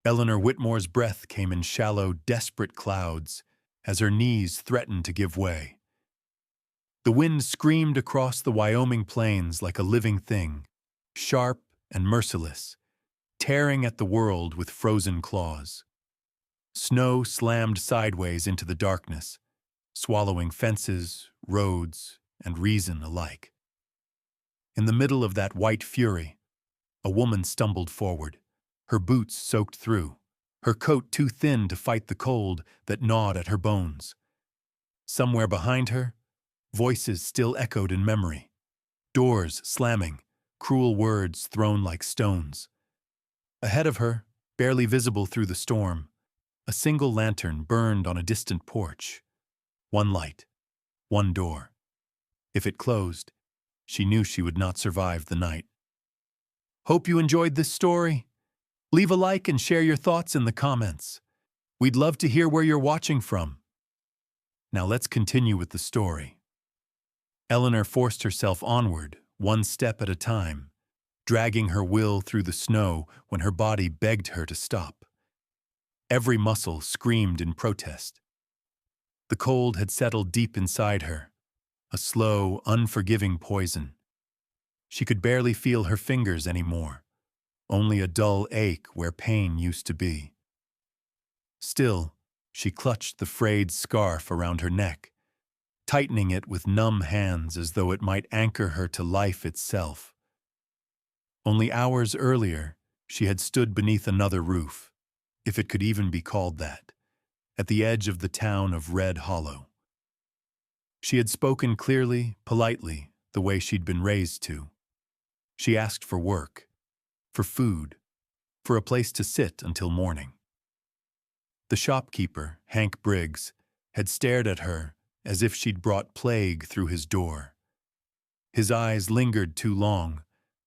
Eleanor Whitmore's breath came in shallow, desperate clouds as her knees threatened to give way. The wind screamed across the Wyoming plains like a living thing, sharp and merciless, tearing at the world with frozen claws. Snow slammed sideways into the darkness, swallowing fences, roads, and reason alike. In the middle of that white fury, a woman stumbled forward, her boots soaked through, her coat too thin to fight the cold that gnawed at her bones. Somewhere behind her, voices still echoed in memory, doors slamming, cruel words thrown like stones. Ahead of her, barely visible through the storm, a single lantern burned on a distant porch. One light, one door. If it closed, she knew she would not survive the night. Hope you enjoyed this story. Leave a like and share your thoughts in the comments. We'd love to hear where you're watching from. Now let's continue with the story. Eleanor forced herself onward, one step at a time, dragging her will through the snow when her body begged her to stop. Every muscle screamed in protest. The cold had settled deep inside her, a slow, unforgiving poison. She could barely feel her fingers anymore, only a dull ache where pain used to be. Still, she clutched the frayed scarf around her neck, tightening it with numb hands as though it might anchor her to life itself. Only hours earlier, she had stood beneath another roof, if it could even be called that, at the edge of the town of Red Hollow. She had spoken clearly, politely, the way she'd been raised to. She asked for work, for food, for a place to sit until morning. The shopkeeper, Hank Briggs, had stared at her as if she'd brought plague through his door. His eyes lingered too long,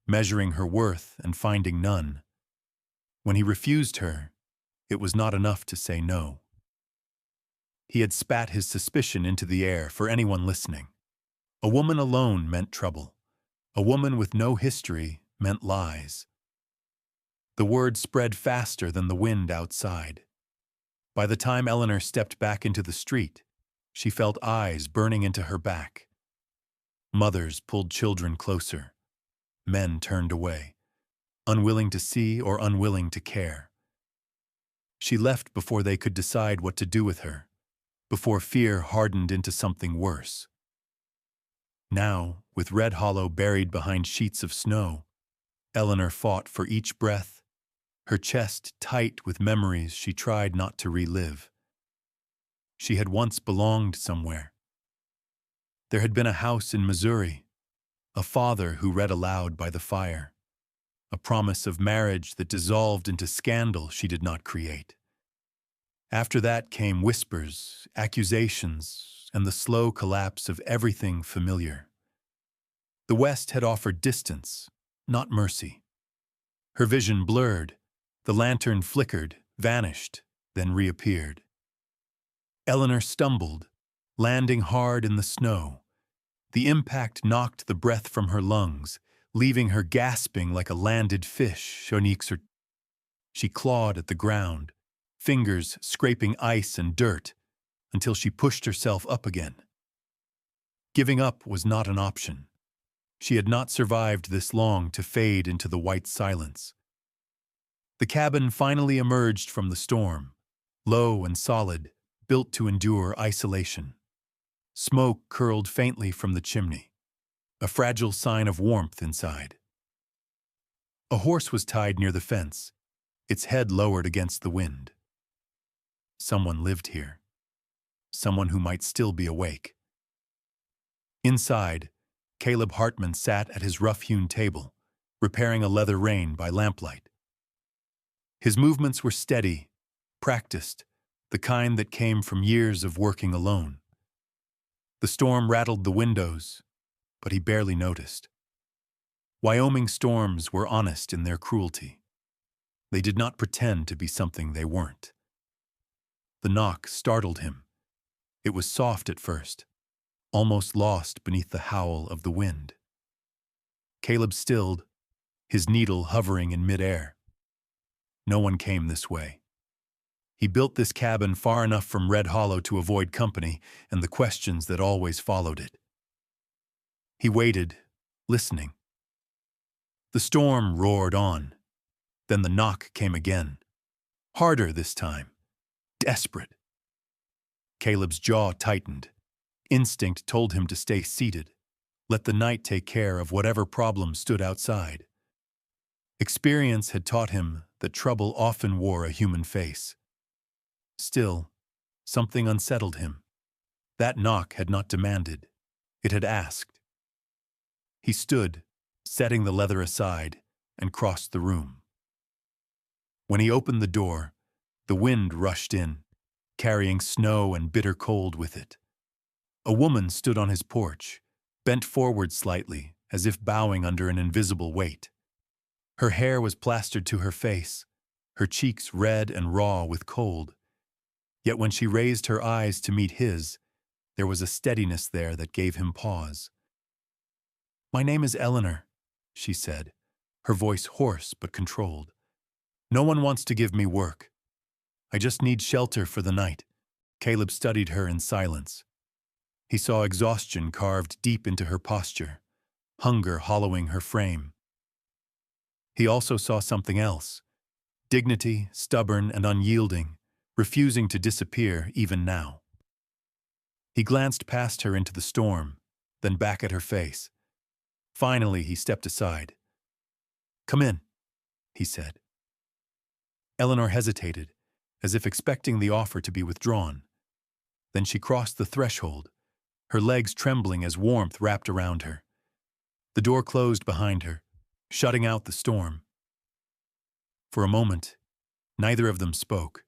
measuring her worth and finding none. When he refused her, it was not enough to say no. He had spat his suspicion into the air for anyone listening. A woman alone meant trouble. A woman with no history meant lies. The word spread faster than the wind outside. By the time Eleanor stepped back into the street, she felt eyes burning into her back. Mothers pulled children closer. Men turned away, unwilling to see or unwilling to care. She left before they could decide what to do with her, before fear hardened into something worse. Now, with Red Hollow buried behind sheets of snow, Eleanor fought for each breath, her chest tight with memories she tried not to relive. She had once belonged somewhere. There had been a house in Missouri, a father who read aloud by the fire, a promise of marriage that dissolved into scandal she did not create. After that came whispers, accusations, and the slow collapse of everything familiar. The West had offered distance, not mercy. Her vision blurred, the lantern flickered, vanished, then reappeared. Eleanor stumbled, landing hard in the snow. The impact knocked the breath from her lungs, leaving her gasping like a landed fish. She clawed at the ground, fingers scraping ice and dirt, until she pushed herself up again. Giving up was not an option. She had not survived this long to fade into the white silence. The cabin finally emerged from the storm, low and solid, built to endure isolation. Smoke curled faintly from the chimney, a fragile sign of warmth inside. A horse was tied near the fence, its head lowered against the wind. Someone lived here. Someone who might still be awake. Inside, Caleb Hartman sat at his rough-hewn table, repairing a leather rein by lamplight. His movements were steady, practiced, the kind that came from years of working alone. The storm rattled the windows, but he barely noticed. Wyoming storms were honest in their cruelty. They did not pretend to be something they weren't. The knock startled him. It was soft at first, almost lost beneath the howl of the wind. Caleb stilled, his needle hovering in midair. No one came this way. He built this cabin far enough from Red Hollow to avoid company and the questions that always followed it. He waited, listening. The storm roared on. Then the knock came again. Harder this time. Desperate. Caleb's jaw tightened. Instinct told him to stay seated. Let the night take care of whatever problem stood outside. Experience had taught him that trouble often wore a human face. Still, something unsettled him. That knock had not demanded. It had asked. He stood, setting the leather aside, and crossed the room. When he opened the door, the wind rushed in, carrying snow and bitter cold with it. A woman stood on his porch, bent forward slightly, as if bowing under an invisible weight. Her hair was plastered to her face, her cheeks red and raw with cold. Yet when she raised her eyes to meet his, there was a steadiness there that gave him pause. "My name is Eleanor," she said, her voice hoarse but controlled. "No one wants to give me work. I just need shelter for the night." Caleb studied her in silence. He saw exhaustion carved deep into her posture, hunger hollowing her frame. He also saw something else, dignity, stubborn and unyielding, refusing to disappear even now. He glanced past her into the storm, then back at her face. Finally, he stepped aside. "Come in," he said. Eleanor hesitated, as if expecting the offer to be withdrawn. Then she crossed the threshold, her legs trembling as warmth wrapped around her. The door closed behind her, shutting out the storm. For a moment, neither of them spoke.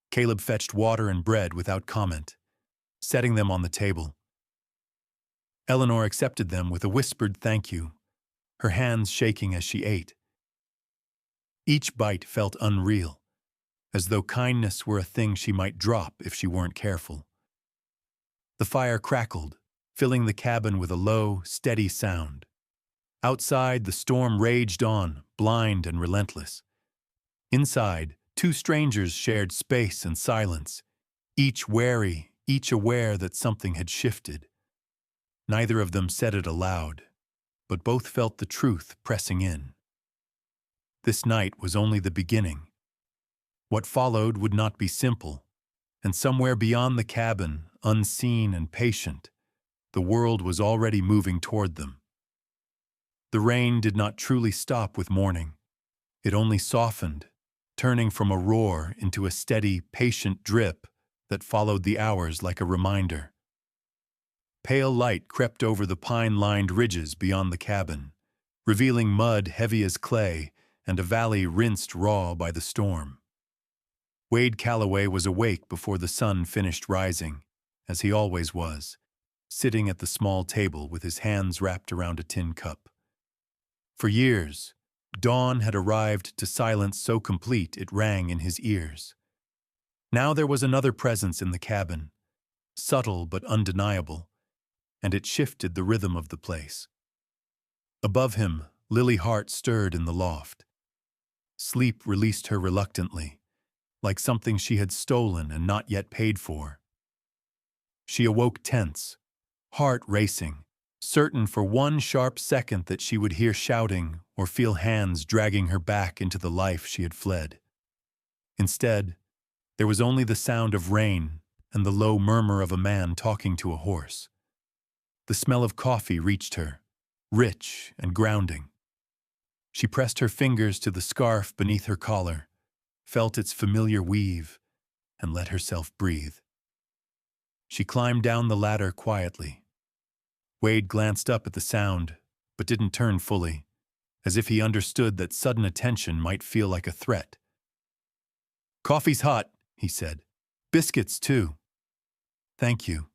Caleb fetched water and bread without comment, setting them on the table. Eleanor accepted them with a whispered thank you, her hands shaking as she ate. Each bite felt unreal, as though kindness were a thing she might drop if she weren't careful. The fire crackled, filling the cabin with a low, steady sound. Outside, the storm raged on, blind and relentless. Inside, two strangers shared space and silence, each wary, each aware that something had shifted. Neither of them said it aloud, but both felt the truth pressing in. This night was only the beginning. What followed would not be simple, and somewhere beyond the cabin, unseen and patient, the world was already moving toward them. The rain did not truly stop with morning. It only softened, turning from a roar into a steady, patient drip that followed the hours like a reminder. Pale light crept over the pine-lined ridges beyond the cabin, revealing mud heavy as clay and a valley rinsed raw by the storm. Wade Calloway was awake before the sun finished rising, as he always was, sitting at the small table with his hands wrapped around a tin cup. For years, dawn had arrived to silence so complete it rang in his ears. Now there was another presence in the cabin, subtle but undeniable, and it shifted the rhythm of the place. Above him, Lily Hart stirred in the loft. Sleep released her reluctantly, like something she had stolen and not yet paid for. She awoke tense, heart racing, certain for one sharp second that she would hear shouting or feel hands dragging her back into the life she had fled. Instead, there was only the sound of rain and the low murmur of a man talking to a horse. The smell of coffee reached her, rich and grounding. She pressed her fingers to the scarf beneath her collar, felt its familiar weave, and let herself breathe. She climbed down the ladder quietly. Wade glanced up at the sound, but didn't turn fully, as if he understood that sudden attention might feel like a threat. "Coffee's hot," he said. "Biscuits, too." "Thank you,"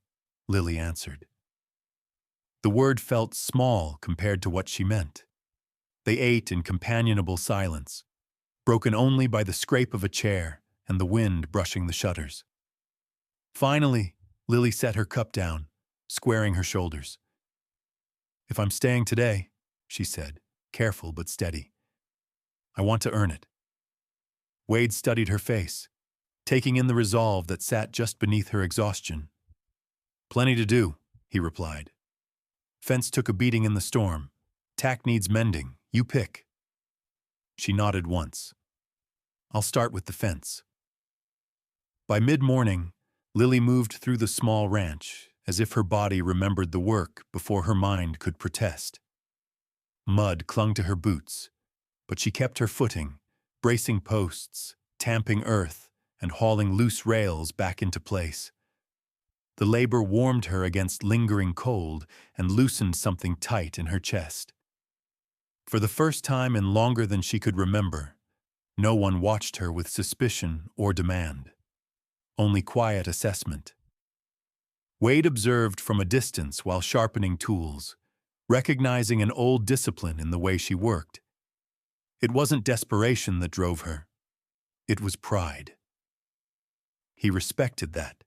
Lily answered. The word felt small compared to what she meant. They ate in companionable silence, broken only by the scrape of a chair and the wind brushing the shutters. Finally, Lily set her cup down, squaring her shoulders. "If I'm staying today," she said, careful but steady, "I want to earn it." Wade studied her face, taking in the resolve that sat just beneath her exhaustion. "Plenty to do," he replied. "Fence took a beating in the storm. Tack needs mending. You pick." She nodded once. "I'll start with the fence." By mid-morning, Lily moved through the small ranch, as if her body remembered the work before her mind could protest. Mud clung to her boots, but she kept her footing, bracing posts, tamping earth, and hauling loose rails back into place. The labor warmed her against lingering cold and loosened something tight in her chest. For the first time in longer than she could remember, no one watched her with suspicion or demand. Only quiet assessment. Wade observed from a distance while sharpening tools, recognizing an old discipline in the way she worked. It wasn't desperation that drove her. It was pride. He respected that.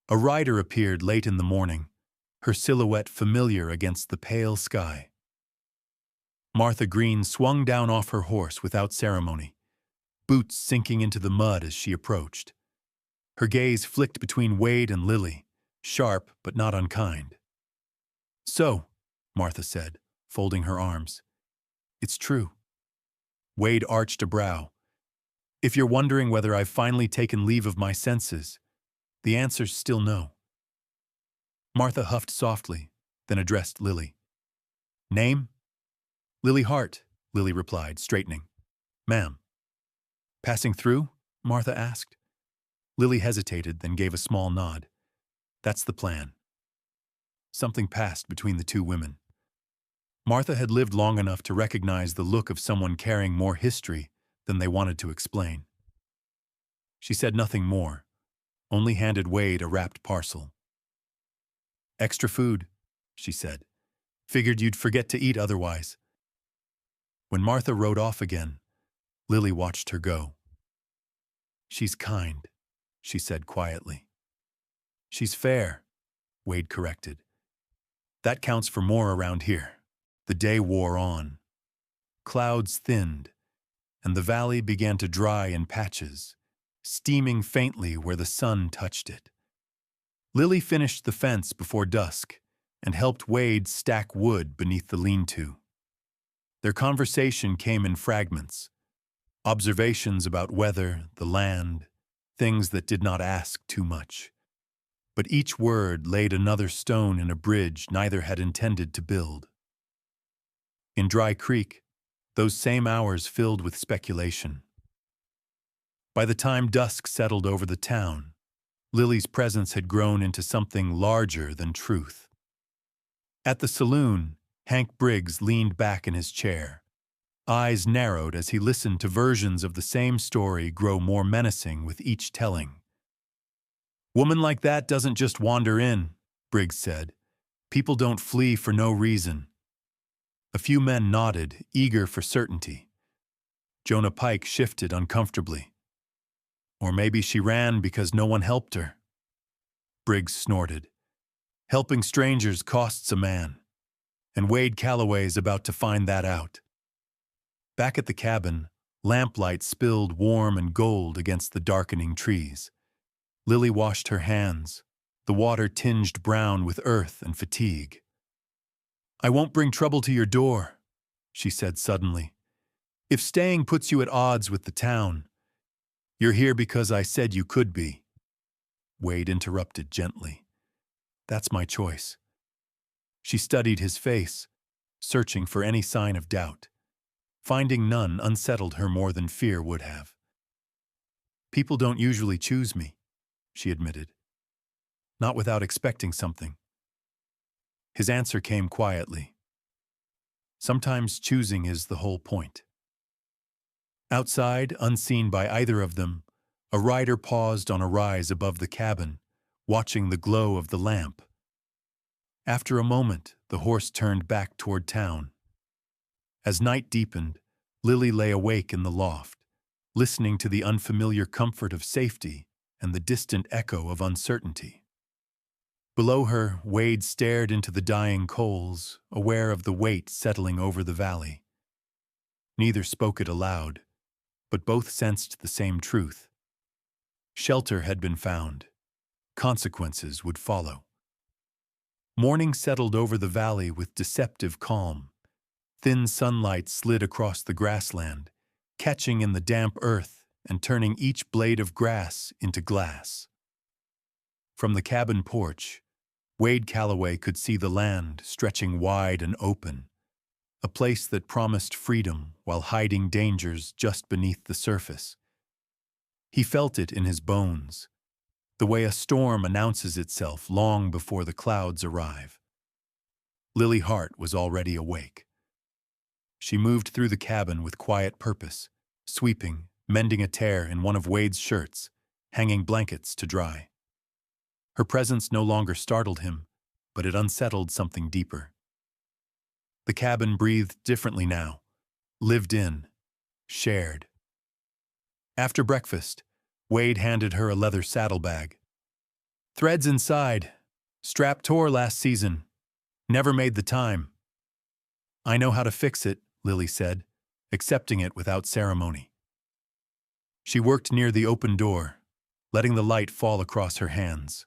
A rider appeared late in the morning, her silhouette familiar against the pale sky. Martha Green swung down off her horse without ceremony, boots sinking into the mud as she approached. Her gaze flicked between Wade and Lily, sharp but not unkind. "So," Martha said, folding her arms, "it's true." Wade arched a brow. "If you're wondering whether I've finally taken leave of my senses, the answer's still no." Martha huffed softly, then addressed Lily. "Name?" "Lily Hart," Lily replied, straightening. "Ma'am." "Passing through?" Martha asked. Lily hesitated, then gave a small nod. "That's the plan." Something passed between the two women. Martha had lived long enough to recognize the look of someone carrying more history than they wanted to explain. She said nothing more, only handed Wade a wrapped parcel. "Extra food," she said. "Figured you'd forget to eat otherwise." When Martha rode off again, Lily watched her go. "She's kind," she said quietly. "She's fair," Wade corrected. "That counts for more around here." The day wore on. Clouds thinned, and the valley began to dry in patches, steaming faintly where the sun touched it. Lily finished the fence before dusk and helped Wade stack wood beneath the lean-to. Their conversation came in fragments, observations about weather, the land, things that did not ask too much. But each word laid another stone in a bridge neither had intended to build. In Dry Creek, those same hours filled with speculation. By the time dusk settled over the town, Lily's presence had grown into something larger than truth. At the saloon, Hank Briggs leaned back in his chair, eyes narrowed as he listened to versions of the same story grow more menacing with each telling. "Woman like that doesn't just wander in," Briggs said. "People don't flee for no reason." A few men nodded, eager for certainty. Jonah Pike shifted uncomfortably. "Or maybe she ran because no one helped her." Briggs snorted. "Helping strangers costs a man, and Wade Calloway's about to find that out." Back at the cabin, lamplight spilled warm and gold against the darkening trees. Lily washed her hands, the water tinged brown with earth and fatigue. "I won't bring trouble to your door," she said suddenly. "If staying puts you at odds with the town, you're here because I said you could be." Wade interrupted gently. "That's my choice." She studied his face, searching for any sign of doubt. Finding none unsettled her more than fear would have. "People don't usually choose me," she admitted. "Not without expecting something." His answer came quietly. "Sometimes choosing is the whole point." Outside, unseen by either of them, a rider paused on a rise above the cabin, watching the glow of the lamp. After a moment, the horse turned back toward town. As night deepened, Lily lay awake in the loft, listening to the unfamiliar comfort of safety and the distant echo of uncertainty. Below her, Wade stared into the dying coals, aware of the weight settling over the valley. Neither spoke it aloud, but both sensed the same truth. Shelter had been found. Consequences would follow. Morning settled over the valley with deceptive calm. Thin sunlight slid across the grassland, catching in the damp earth and turning each blade of grass into glass. From the cabin porch, Wade Calloway could see the land stretching wide and open, a place that promised freedom while hiding dangers just beneath the surface. He felt it in his bones, the way a storm announces itself long before the clouds arrive. Lily Hart was already awake. She moved through the cabin with quiet purpose, sweeping, mending a tear in one of Wade's shirts, hanging blankets to dry. Her presence no longer startled him, but it unsettled something deeper. The cabin breathed differently now, lived in, shared. After breakfast, Wade handed her a leather saddlebag. "Threads inside. Strap tore last season. Never made the time." "I know how to fix it," Lily said, accepting it without ceremony. She worked near the open door, letting the light fall across her hands.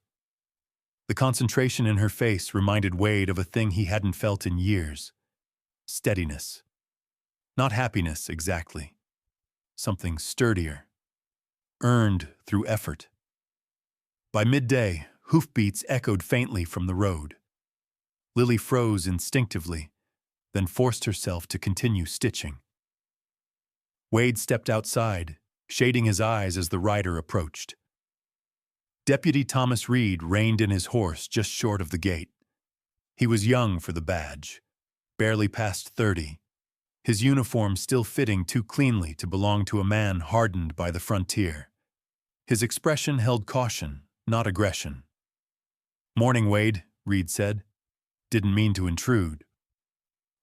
The concentration in her face reminded Wade of a thing he hadn't felt in years. Steadiness. Not happiness, exactly. Something sturdier. Earned through effort. By midday, hoofbeats echoed faintly from the road. Lily froze instinctively, then forced herself to continue stitching. Wade stepped outside, shading his eyes as the rider approached. Deputy Thomas Reed reined in his horse just short of the gate. He was young for the badge, barely past 30, his uniform still fitting too cleanly to belong to a man hardened by the frontier. His expression held caution, not aggression. "Morning, Wade," Reed said. "Didn't mean to intrude."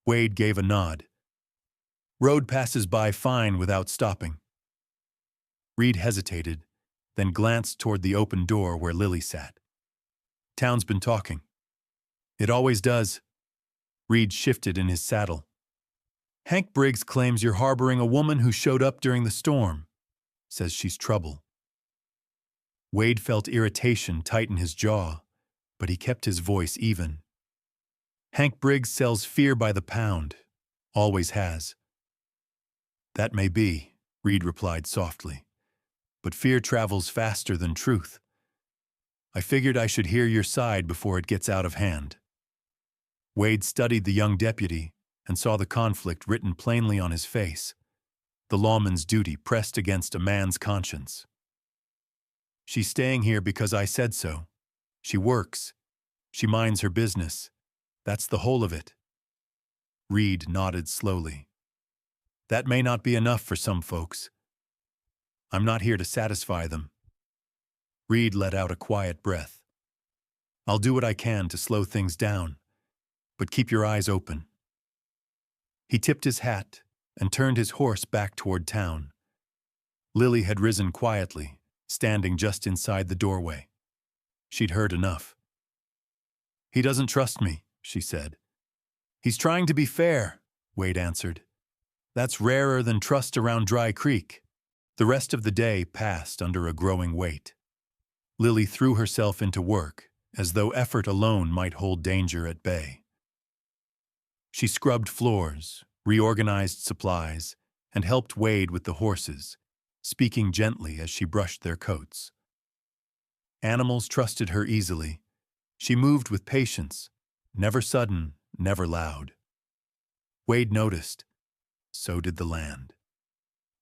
Wade gave a nod. "Road passes by fine without stopping." Reed hesitated, then glanced toward the open door where Lily sat. "Town's been talking." "It always does." Reed shifted in his saddle. "Hank Briggs claims you're harboring a woman who showed up during the storm. Says she's trouble." Wade felt irritation tighten his jaw, but he kept his voice even. "Hank Briggs sells fear by the pound. Always has." "That may be," Reed replied softly. "But fear travels faster than truth. I figured I should hear your side before it gets out of hand." Wade studied the young deputy and saw the conflict written plainly on his face, the lawman's duty pressed against a man's conscience. "She's staying here because I said so. She works. She minds her business. That's the whole of it." Reed nodded slowly. "That may not be enough for some folks. I'm not here to satisfy them." Reed let out a quiet breath. "I'll do what I can to slow things down, but keep your eyes open." He tipped his hat and turned his horse back toward town. Lily had risen quietly, standing just inside the doorway. She'd heard enough. "He doesn't trust me," she said. "He's trying to be fair," Wade answered. "That's rarer than trust around Dry Creek." The rest of the day passed under a growing weight. Lily threw herself into work, as though effort alone might hold danger at bay. She scrubbed floors, reorganized supplies, and helped Wade with the horses, speaking gently as she brushed their coats. Animals trusted her easily. She moved with patience, never sudden, never loud. Wade noticed. So did the land.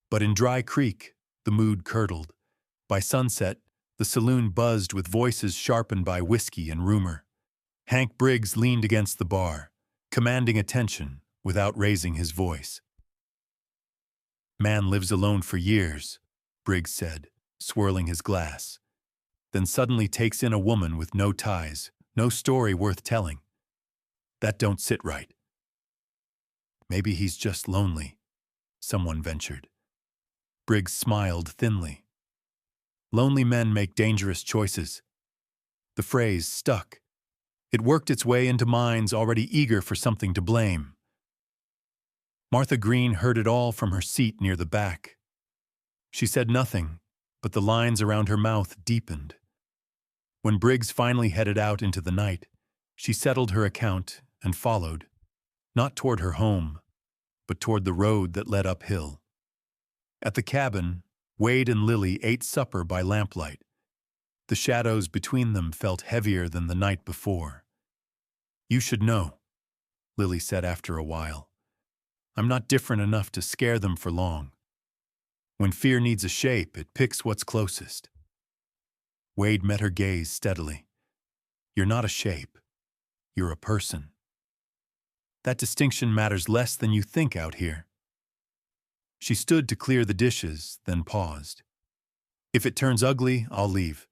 But in Dry Creek, the mood curdled. By sunset, the saloon buzzed with voices sharpened by whiskey and rumor. Hank Briggs leaned against the bar, commanding attention without raising his voice. "Man lives alone for years," Briggs said, swirling his glass, then suddenly takes in a woman with no ties, no story worth telling. That don't sit right. "Maybe he's just lonely," someone ventured. Briggs smiled thinly. "Lonely men make dangerous choices." The phrase stuck. It worked its way into minds already eager for something to blame. Martha Green heard it all from her seat near the back. She said nothing, but the lines around her mouth deepened. When Briggs finally headed out into the night, she settled her account and followed, not toward her home, but toward the road that led uphill. At the cabin, Wade and Lily ate supper by lamplight. The shadows between them felt heavier than the night before. "You should know," Lily said after a while. "I'm not different enough to scare them for long. When fear needs a shape, it picks what's closest." Wade met her gaze steadily. "You're not a shape. You're a person. That distinction matters less than you think out here." She stood to clear the dishes, then paused. "If it turns ugly, I'll leave."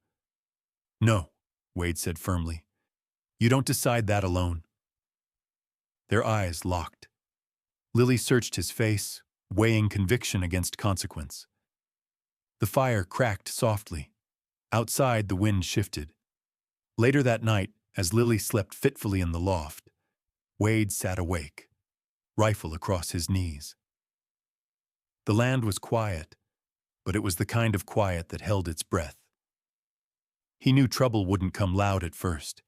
"No," Wade said firmly. "You don't decide that alone." Their eyes locked. Lily searched his face, weighing conviction against consequence. The fire cracked softly. Outside, the wind shifted. Later that night, as Lily slept fitfully in the loft, Wade sat awake, rifle across his knees. The land was quiet, but it was the kind of quiet that held its breath. He knew trouble wouldn't come loud at first.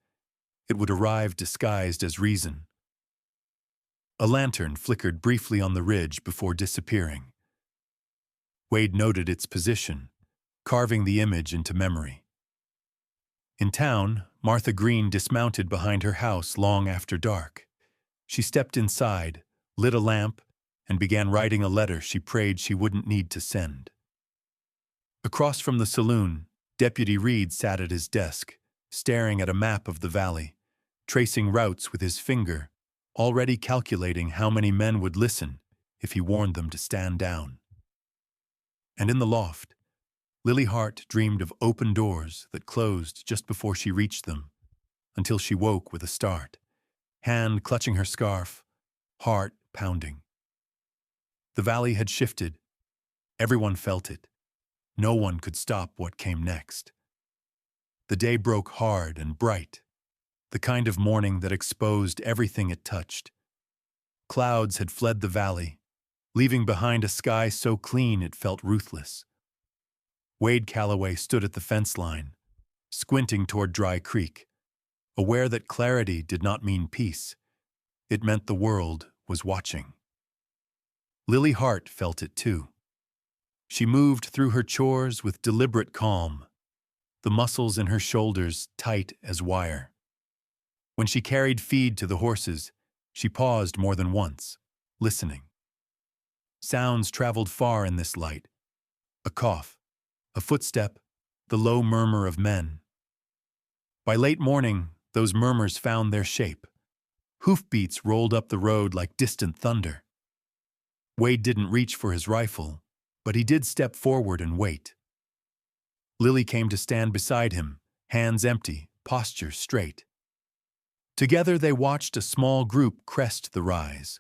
It would arrive disguised as reason. A lantern flickered briefly on the ridge before disappearing. Wade noted its position, carving the image into memory. In town, Martha Green dismounted behind her house long after dark. She stepped inside, lit a lamp, and began writing a letter she prayed she wouldn't need to send. Across from the saloon, Deputy Reed sat at his desk, staring at a map of the valley, tracing routes with his finger, already calculating how many men would listen if he warned them to stand down. And in the loft, Lily Hart dreamed of open doors that closed just before she reached them, until she woke with a start, hand clutching her scarf, heart pounding. The valley had shifted. Everyone felt it. No one could stop what came next. The day broke hard and bright, the kind of morning that exposed everything it touched. Clouds had fled the valley, leaving behind a sky so clean it felt ruthless. Wade Calloway stood at the fence line, squinting toward Dry Creek, aware that clarity did not mean peace. It meant the world was watching. Lily Hart felt it too. She moved through her chores with deliberate calm, the muscles in her shoulders tight as wire. When she carried feed to the horses, she paused more than once, listening. Sounds traveled far in this light. A cough, a footstep, the low murmur of men. By late morning, those murmurs found their shape. Hoofbeats rolled up the road like distant thunder. Wade didn't reach for his rifle, but he did step forward and wait. Lily came to stand beside him, hands empty, posture straight. Together they watched a small group crest the rise.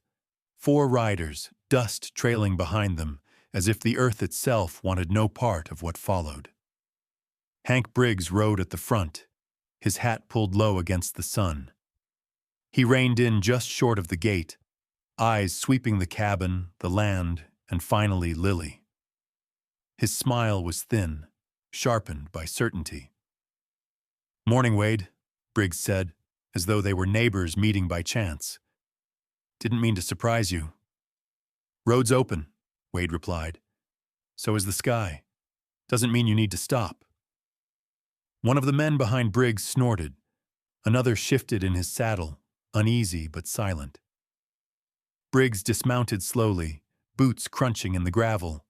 4 riders, dust trailing behind them, as if the earth itself wanted no part of what followed. Hank Briggs rode at the front, his hat pulled low against the sun. He reined in just short of the gate, eyes sweeping the cabin, the land, and finally Lily. His smile was thin, sharpened by certainty. "Morning, Wade," Briggs said, as though they were neighbors meeting by chance. "Didn't mean to surprise you." "Road's open," Wade replied. "So is the sky. Doesn't mean you need to stop." One of the men behind Briggs snorted. Another shifted in his saddle, uneasy but silent. Briggs dismounted slowly, boots crunching in the gravel.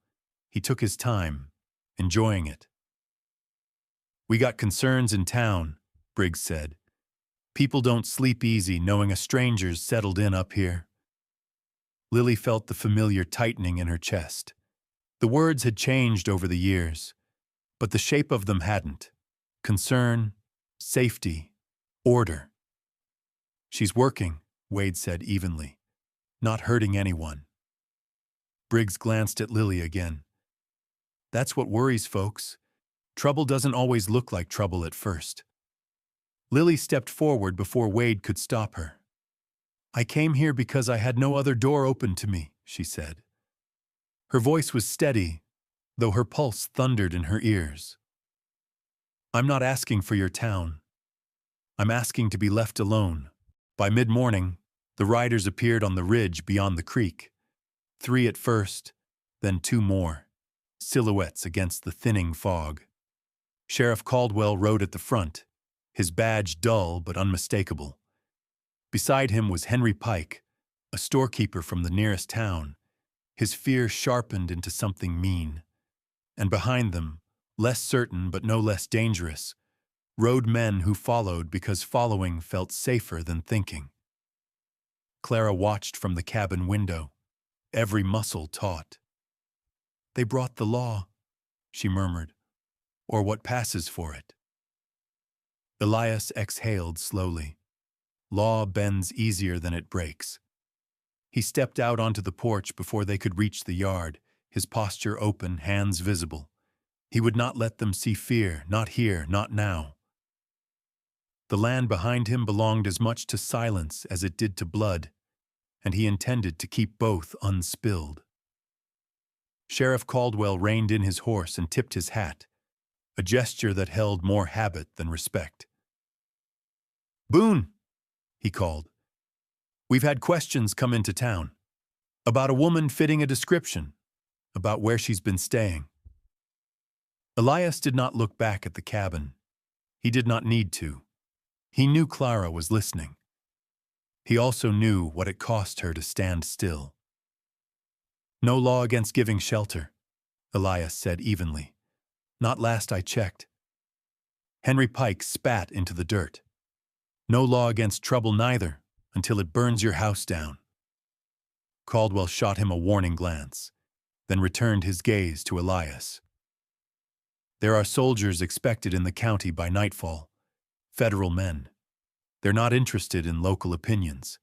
He took his time, enjoying it. "We got concerns in town," Briggs said. "People don't sleep easy knowing a stranger's settled in up here." Lily felt the familiar tightening in her chest. The words had changed over the years, but the shape of them hadn't. Concern, safety, order. "She's working," Wade said evenly, "not hurting anyone." Briggs glanced at Lily again. "That's what worries folks. Trouble doesn't always look like trouble at first." Lily stepped forward before Wade could stop her. "I came here because I had no other door open to me," she said. Her voice was steady, though her pulse thundered in her ears. "I'm not asking for your town. I'm asking to be left alone." By mid-morning, the riders appeared on the ridge beyond the creek. 3 at first, then 2 more, silhouettes against the thinning fog. Sheriff Caldwell rode at the front, his badge dull but unmistakable. Beside him was Henry Pike, a storekeeper from the nearest town, his fear sharpened into something mean. And behind them, less certain but no less dangerous, rode men who followed because following felt safer than thinking. Clara watched from the cabin window, every muscle taut. "They brought the law," she murmured, "or what passes for it." Elias exhaled slowly. Law bends easier than it breaks. He stepped out onto the porch before they could reach the yard, his posture open, hands visible. He would not let them see fear, not here, not now. The land behind him belonged as much to silence as it did to blood, and he intended to keep both unspilled. Sheriff Caldwell reined in his horse and tipped his hat, a gesture that held more habit than respect. "Boone," he called, "we've had questions come into town. About a woman fitting a description, about where she's been staying." Elias did not look back at the cabin. He did not need to. He knew Clara was listening. He also knew what it cost her to stand still. "No law against giving shelter," Elias said evenly. "Not last I checked." Henry Pike spat into the dirt. "No law against trouble neither, until it burns your house down." Caldwell shot him a warning glance, then returned his gaze to Elias. "There are soldiers expected in the county by nightfall, federal men. They're not interested in local opinions.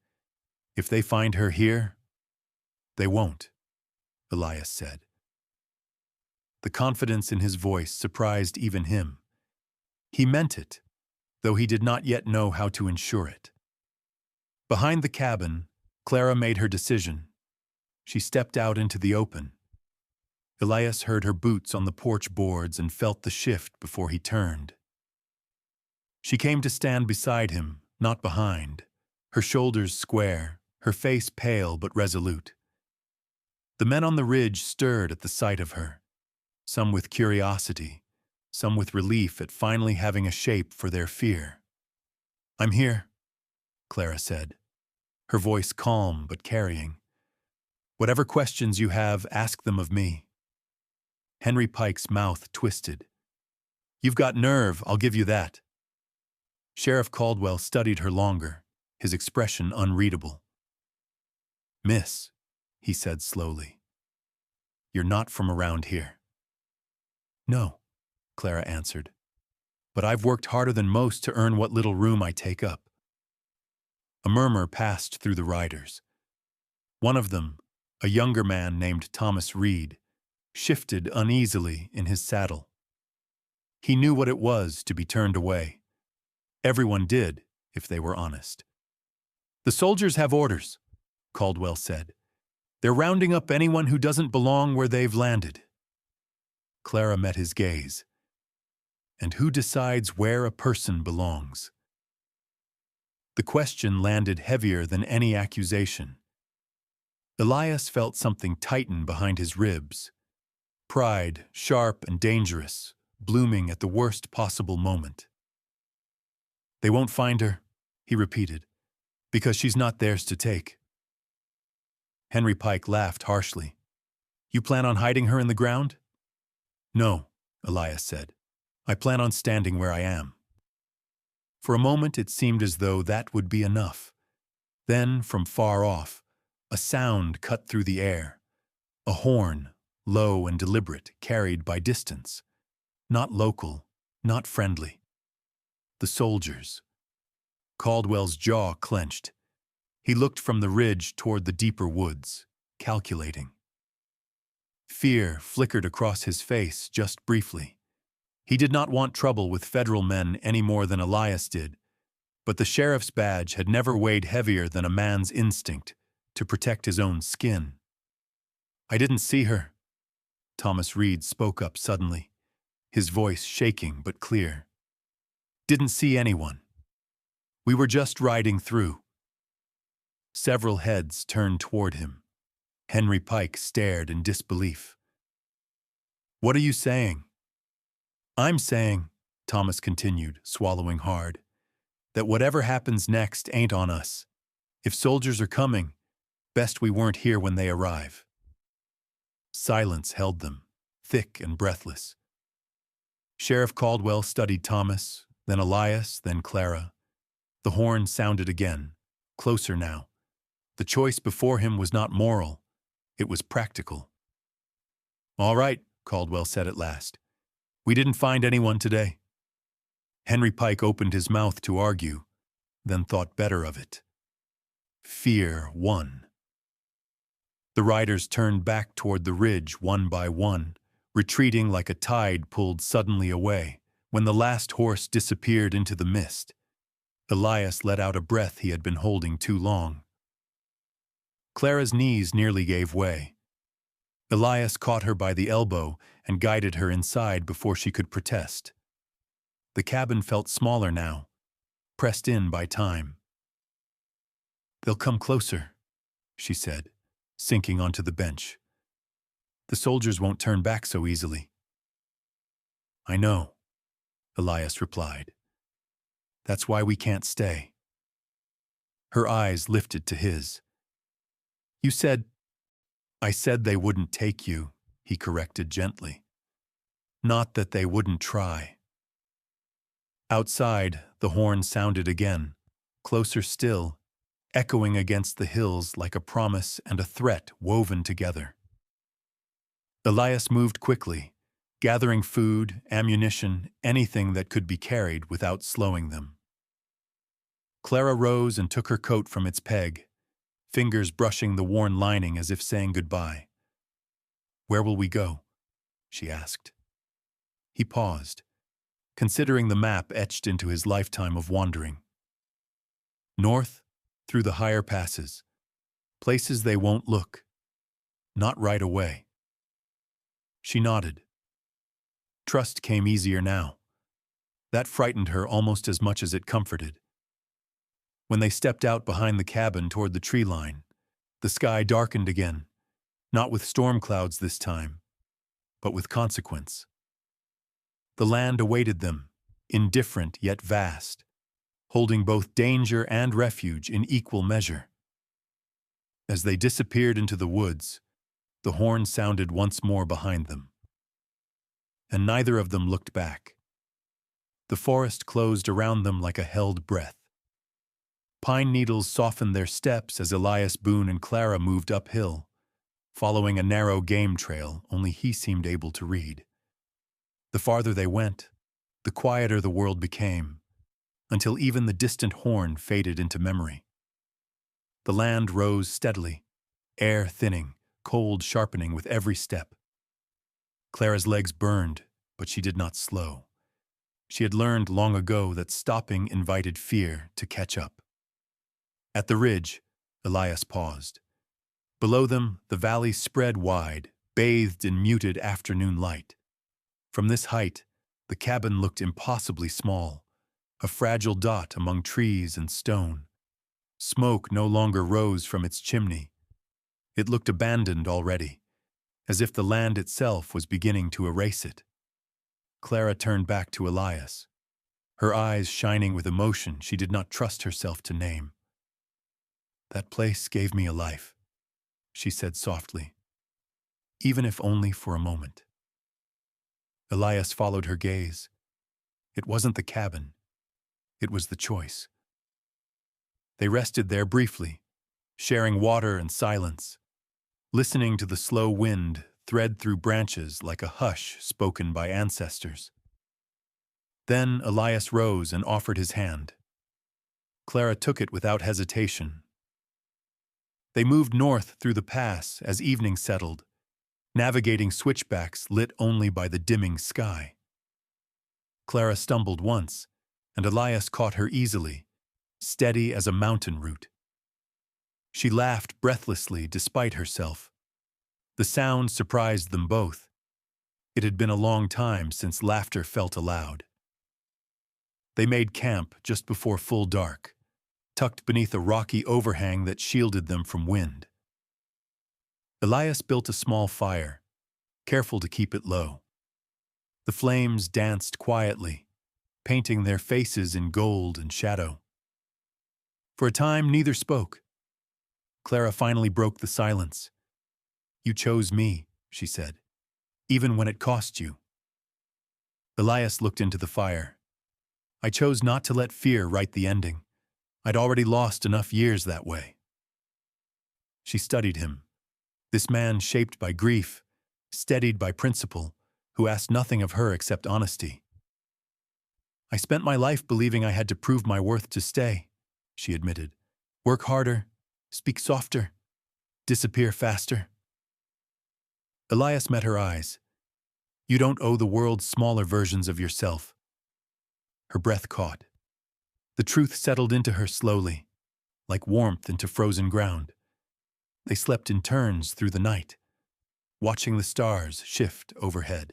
If they find her here, they won't," Elias said. The confidence in his voice surprised even him. He meant it, though he did not yet know how to ensure it. Behind the cabin, Clara made her decision. She stepped out into the open. Elias heard her boots on the porch boards and felt the shift before he turned. She came to stand beside him, not behind, her shoulders square, her face pale but resolute. The men on the ridge stirred at the sight of her, some with curiosity, some with relief at finally having a shape for their fear. "I'm here," Clara said, her voice calm but carrying. "Whatever questions you have, ask them of me." Henry Pike's mouth twisted. "You've got nerve, I'll give you that." Sheriff Caldwell studied her longer, his expression unreadable. "Miss," he said slowly, "you're not from around here." "No," Clara answered, "but I've worked harder than most to earn what little room I take up." A murmur passed through the riders. One of them, a younger man named Thomas Reed, shifted uneasily in his saddle. He knew what it was to be turned away. Everyone did, if they were honest. "The soldiers have orders," Caldwell said. "They're rounding up anyone who doesn't belong where they've landed." Clara met his gaze. And who decides where a person belongs? The question landed heavier than any accusation. Elias felt something tighten behind his ribs. Pride, sharp and dangerous, blooming at the worst possible moment. "They won't find her," he repeated, "because she's not theirs to take." Henry Pike laughed harshly. "You plan on hiding her in the ground?" "No," Elias said. "I plan on standing where I am." For a moment it seemed as though that would be enough. Then, from far off, a sound cut through the air. A horn, low and deliberate, carried by distance. Not local, not friendly. The soldiers. Caldwell's jaw clenched. He looked from the ridge toward the deeper woods, calculating. Fear flickered across his face just briefly. He did not want trouble with federal men any more than Elias did, but the sheriff's badge had never weighed heavier than a man's instinct to protect his own skin. "I didn't see her," Thomas Reed spoke up suddenly, his voice shaking but clear. Didn't see anyone. We were just riding through. Several heads turned toward him. Henry Pike stared in disbelief. What are you saying? I'm saying, Thomas continued, swallowing hard, that whatever happens next ain't on us. If soldiers are coming, best we weren't here when they arrive. Silence held them, thick and breathless. Sheriff Caldwell studied Thomas, then Elias, then Clara. The horn sounded again, closer now. The choice before him was not moral, it was practical. All right, Caldwell said at last. We didn't find anyone today. Henry Pike opened his mouth to argue, then thought better of it. Fear won. The riders turned back toward the ridge one by one, retreating like a tide pulled suddenly away. When the last horse disappeared into the mist, Elias let out a breath he had been holding too long. Clara's knees nearly gave way. Elias caught her by the elbow and guided her inside before she could protest. The cabin felt smaller now, pressed in by time. They'll come closer, she said, sinking onto the bench. The soldiers won't turn back so easily. I know, Elias replied. That's why we can't stay. Her eyes lifted to his. You said, I said they wouldn't take you, he corrected gently. Not that they wouldn't try. Outside, the horn sounded again, closer still, echoing against the hills like a promise and a threat woven together. Elias moved quickly, gathering food, ammunition, anything that could be carried without slowing them. Clara rose and took her coat from its peg, fingers brushing the worn lining as if saying goodbye. Where will we go? She asked. He paused, considering the map etched into his lifetime of wandering. North, through the higher passes, places they won't look, not right away. She nodded. Trust came easier now. That frightened her almost as much as it comforted. When they stepped out behind the cabin toward the tree line, the sky darkened again, not with storm clouds this time, but with consequence. The land awaited them, indifferent yet vast, holding both danger and refuge in equal measure. As they disappeared into the woods, the horn sounded once more behind them. And neither of them looked back. The forest closed around them like a held breath. Pine needles softened their steps as Elias Boone and Clara moved uphill, following a narrow game trail only he seemed able to read. The farther they went, the quieter the world became, until even the distant horn faded into memory. The land rose steadily, air thinning, cold sharpening with every step. Clara's legs burned, but she did not slow. She had learned long ago that stopping invited fear to catch up. At the ridge, Elias paused. Below them, the valley spread wide, bathed in muted afternoon light. From this height, the cabin looked impossibly small, a fragile dot among trees and stone. Smoke no longer rose from its chimney. It looked abandoned already, as if the land itself was beginning to erase it. Clara turned back to Elias, her eyes shining with emotion she did not trust herself to name. That place gave me a life, she said softly, even if only for a moment. Elias followed her gaze. It wasn't the cabin. It was the choice. They rested there briefly, sharing water and silence, listening to the slow wind thread through branches like a hush spoken by ancestors. Then Elias rose and offered his hand. Clara took it without hesitation. They moved north through the pass as evening settled, navigating switchbacks lit only by the dimming sky. Clara stumbled once, and Elias caught her easily, steady as a mountain root. She laughed breathlessly despite herself. The sound surprised them both, It had been a long time since laughter felt allowed. They made camp just before full dark, tucked beneath a rocky overhang that shielded them from wind. Elias built a small fire, careful to keep it low. The flames danced quietly, painting their faces in gold and shadow. For a time, neither spoke. Clara finally broke the silence. "You chose me," she said, "even when it cost you." Elias looked into the fire. "I chose not to let fear write the ending. I'd already lost enough years that way." She studied him, this man shaped by grief, steadied by principle, who asked nothing of her except honesty. "I spent my life believing I had to prove my worth to stay," she admitted. "Work harder, speak softer, disappear faster." Elias met her eyes. "You don't owe the world smaller versions of yourself." Her breath caught. The truth settled into her slowly, like warmth into frozen ground. They slept in turns through the night, watching the stars shift overhead.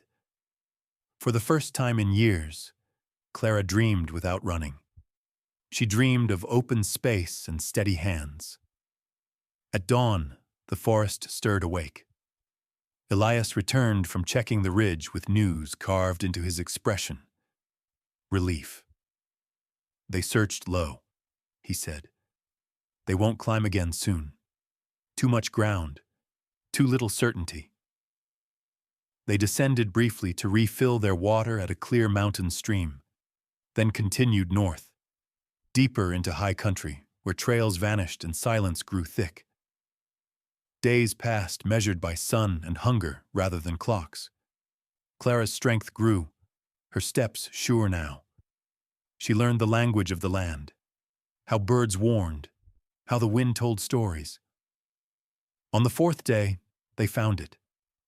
For the first time in years, Clara dreamed without running. She dreamed of open space and steady hands. At dawn, the forest stirred awake. Elias returned from checking the ridge with news carved into his expression. Relief. "They searched low," he said. "They won't climb again soon. Too much ground, too little certainty." They descended briefly to refill their water at a clear mountain stream, then continued north, deeper into high country, where trails vanished and silence grew thick. Days passed measured by sun and hunger rather than clocks. Clara's strength grew, her steps sure now. She learned the language of the land, how birds warned, how the wind told stories. On the fourth day, they found it.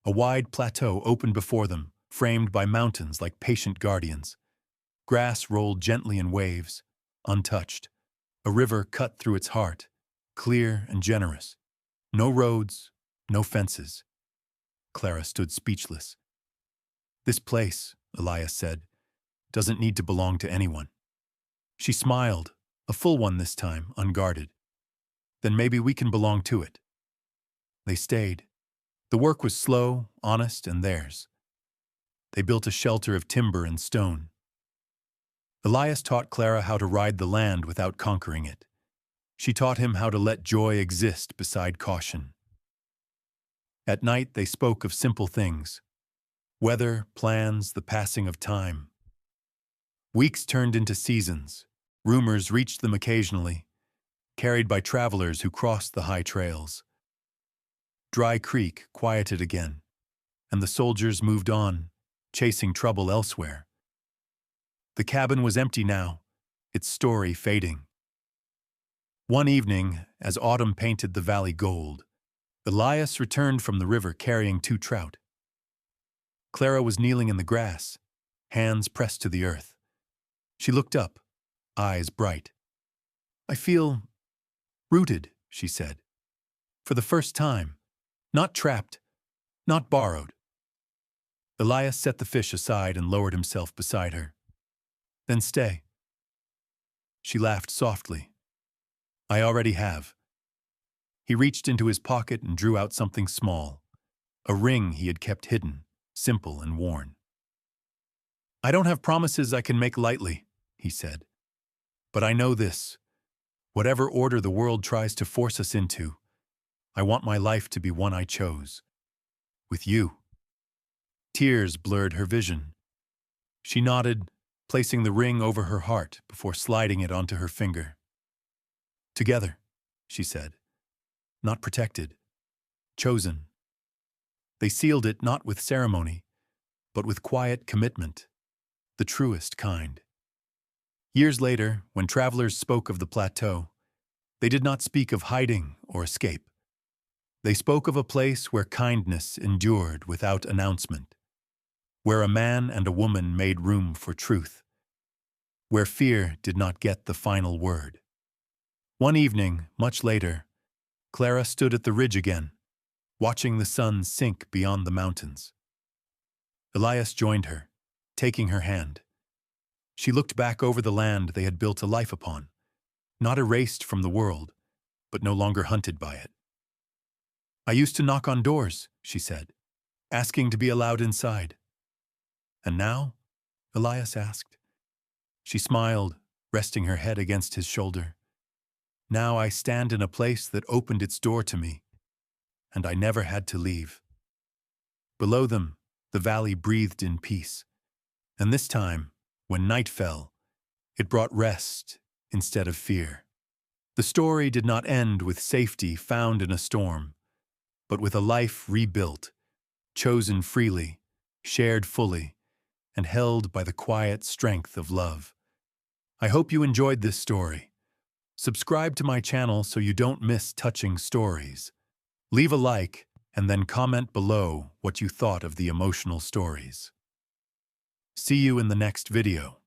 A wide plateau opened before them, framed by mountains like patient guardians. Grass rolled gently in waves, untouched. A river cut through its heart, clear and generous. No roads, no fences. Clara stood speechless. "This place," Elias said, "doesn't need to belong to anyone." She smiled, a full one this time, unguarded. "Then maybe we can belong to it." They stayed. The work was slow, honest, and theirs. They built a shelter of timber and stone. Elias taught Clara how to ride the land without conquering it. She taught him how to let joy exist beside caution. At night they spoke of simple things: weather, plans, the passing of time. Weeks turned into seasons. Rumors reached them occasionally, carried by travelers who crossed the high trails. Dry Creek quieted again, and the soldiers moved on, chasing trouble elsewhere. The cabin was empty now, its story fading. One evening, as autumn painted the valley gold, Elias returned from the river carrying 2 trout. Clara was kneeling in the grass, hands pressed to the earth. She looked up, eyes bright. "I feel rooted," she said. "For the first time. Not trapped, not borrowed." Elias set the fish aside and lowered himself beside her. "Then stay." She laughed softly. "I already have." He reached into his pocket and drew out something small, a ring he had kept hidden, simple and worn. "I don't have promises I can make lightly," he said. "But I know this: whatever order the world tries to force us into, I want my life to be one I chose. With you." Tears blurred her vision. She nodded, placing the ring over her heart before sliding it onto her finger. "Together," she said. "Not protected. Chosen." They sealed it not with ceremony, but with quiet commitment, the truest kind. Years later, when travelers spoke of the plateau, they did not speak of hiding or escape. They spoke of a place where kindness endured without announcement, where a man and a woman made room for truth, where fear did not get the final word. One evening, much later, Clara stood at the ridge again, watching the sun sink beyond the mountains. Elias joined her, taking her hand. She looked back over the land they had built a life upon, not erased from the world, but no longer hunted by it. "I used to knock on doors," she said, "asking to be allowed inside." "And now?" Elias asked. She smiled, resting her head against his shoulder. "Now I stand in a place that opened its door to me, and I never had to leave." Below them, the valley breathed in peace, and this time, when night fell, it brought rest instead of fear. The story did not end with safety found in a storm, but with a life rebuilt, chosen freely, shared fully, and held by the quiet strength of love. I hope you enjoyed this story. Subscribe to my channel so you don't miss touching stories. Leave a like and then comment below what you thought of the emotional stories. See you in the next video.